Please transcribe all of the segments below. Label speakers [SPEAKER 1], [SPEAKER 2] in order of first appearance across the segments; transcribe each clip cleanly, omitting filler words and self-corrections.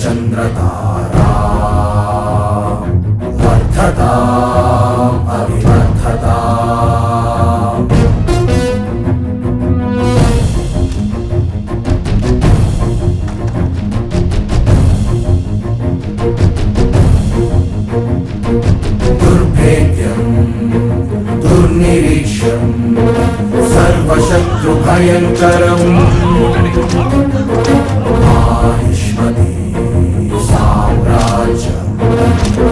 [SPEAKER 1] चंद्रतारा वर्धता अभिवर्धता दुर्निरीक्षम् सर्वशत्रुभयङ्करम् माहिष्मती साम्राज्यम्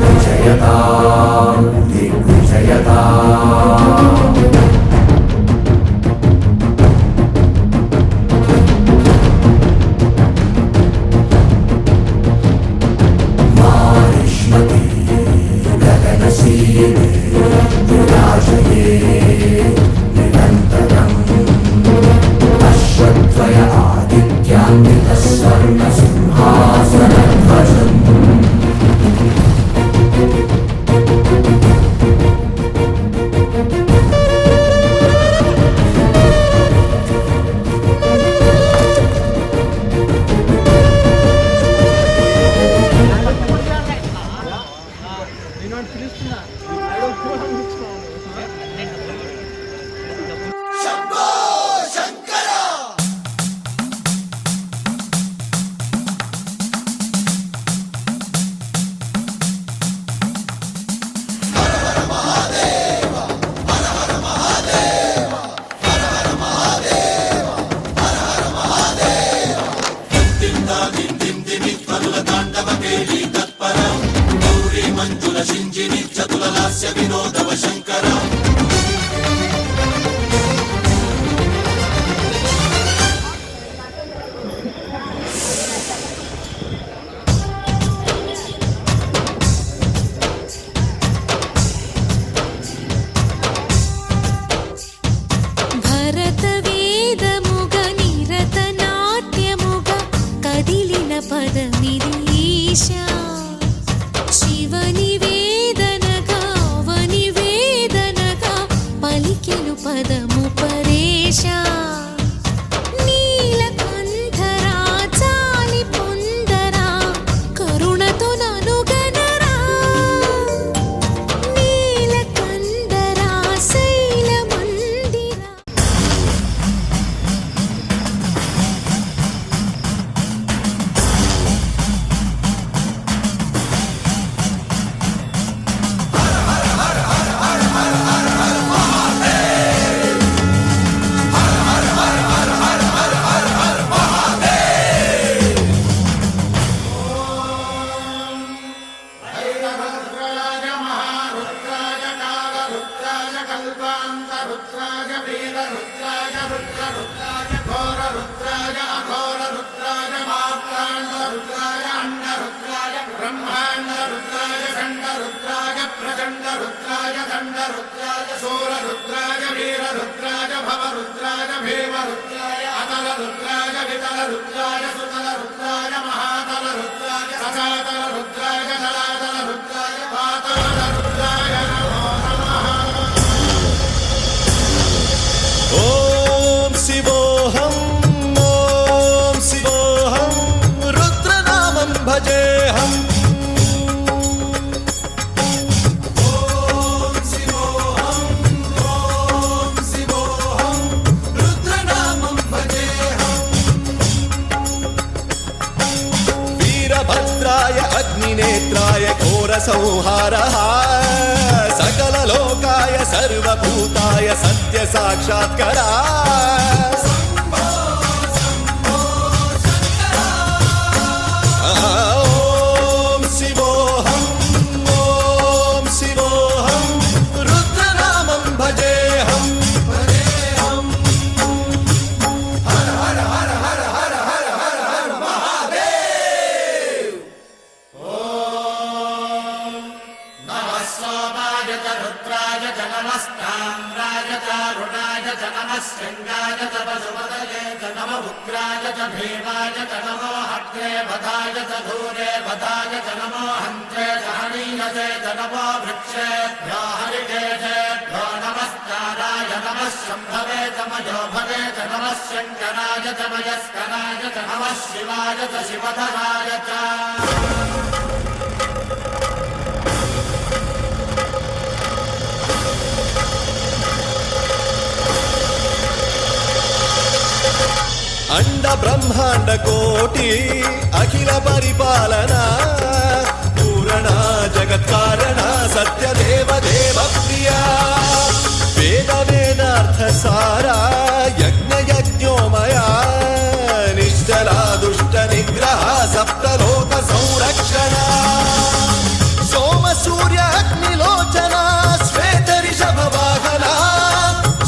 [SPEAKER 1] विजयता दिग्विजयता माहिष्मती गगनसीमे विराजये निरन्तरम् अश्वत्थय आदित्यान्वितः स्वर्णसिंहासनध्वजम् विनोदव शंकर
[SPEAKER 2] भरत वेद मुग निरत नाट्यमुग कदिलिन पदमिरीशा शिवनि पदमु परेशा नीलकंठरा चाली पुंदरा करुणतो ननुगनरा नीलकंदरा शैल मंदिरा
[SPEAKER 3] अग्निनेत्राय घोरसंहारः सकल लोकाय सर्वभूताय सत्य साक्षात्करा ओम शिवोऽहम् ओम शिवोऽहम् रुद्रनामं भजेऽहम् हर हर हर हर हर हर हर हर महादेव
[SPEAKER 1] रुद्राय च नमस्ताम्राय च रुणाय च नमः शृङ्गाय च पशुपतये च नमः उग्राय च भीमाय च नमो हत्रे वधाय च धूरे वधाय च नमो हन्त्रे च हनीयसे च नमो वृक्षेभ्यो हरिकेशेभ्यो नमस्काराय नमः शम्भवे च मयो भवे च नमः शङ्कराय च मयस्कराय च नमः शिवाय च शिवधराय च
[SPEAKER 3] अंड ब्रह्मांड कोटि अखिल परिपालना पूरणा जगत्कारणा सत्य देव देव प्रिया वेद वेदार्थ सारा यज्ञ यज्ञोमया निश्चला दुष्ट निग्रह सप्तलोक संरक्षणा सोम सूर्य अग्निलोचना श्वेत ऋषभ वाहना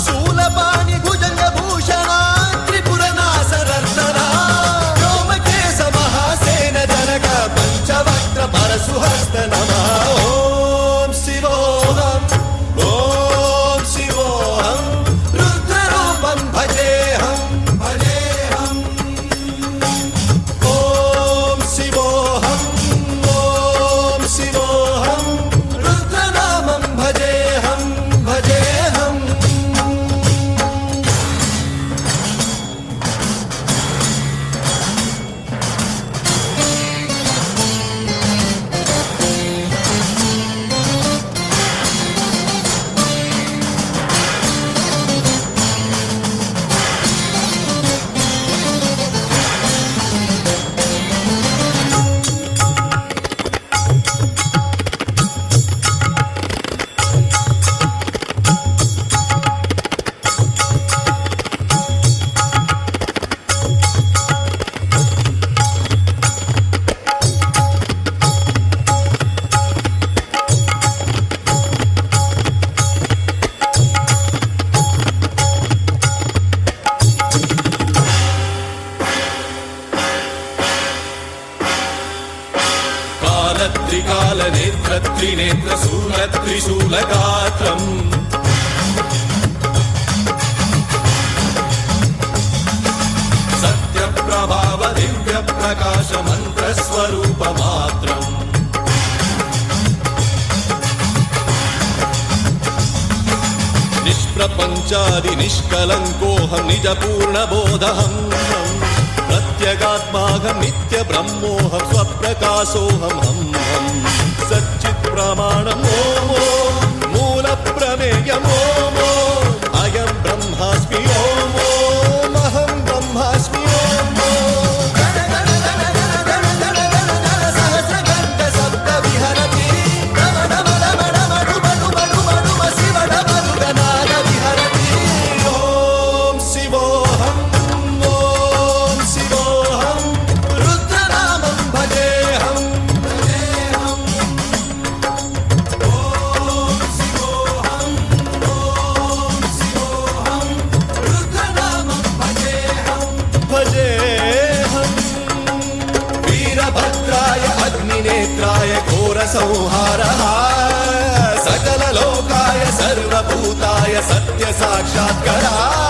[SPEAKER 3] शूलपाणि भुजंग भूषणा परशुहस्त नमः ओम शिवोऽहम् ओम शिवोऽहम् रुद्ररूपं भजेऽहम् भजेऽहम् ओम शिवोऽहम् रुद्रनामं भजेऽहम् भजेऽहम् त्रिकाल नेत्र त्रिनेत्र शूल त्रिशूलगात्रम् सत्य प्रभाव दिव्य प्रकाश मंत्र स्वरूप मात्रम् निष्प्रपंचादि निष्कलंकोऽहं निज पूर्ण बोधहम् प्रत्यगात्माहं नित्य ब्रह्मोऽहं स्वप्रकाशोऽहं हम सच्चित् प्रमाणम् ओम मूल प्रमेयम् ओम अयं ब्रह्मास्मि ओम अहं ब्रह्मास्मि ओम सहस्रगण्ड शब्द विहरति शिवडमरुगनाद विहरति ओम शिवोऽहम् नेत्राय घोर संहारः सकल लोकाय सर्वभूताय सत्य साक्षात्कारः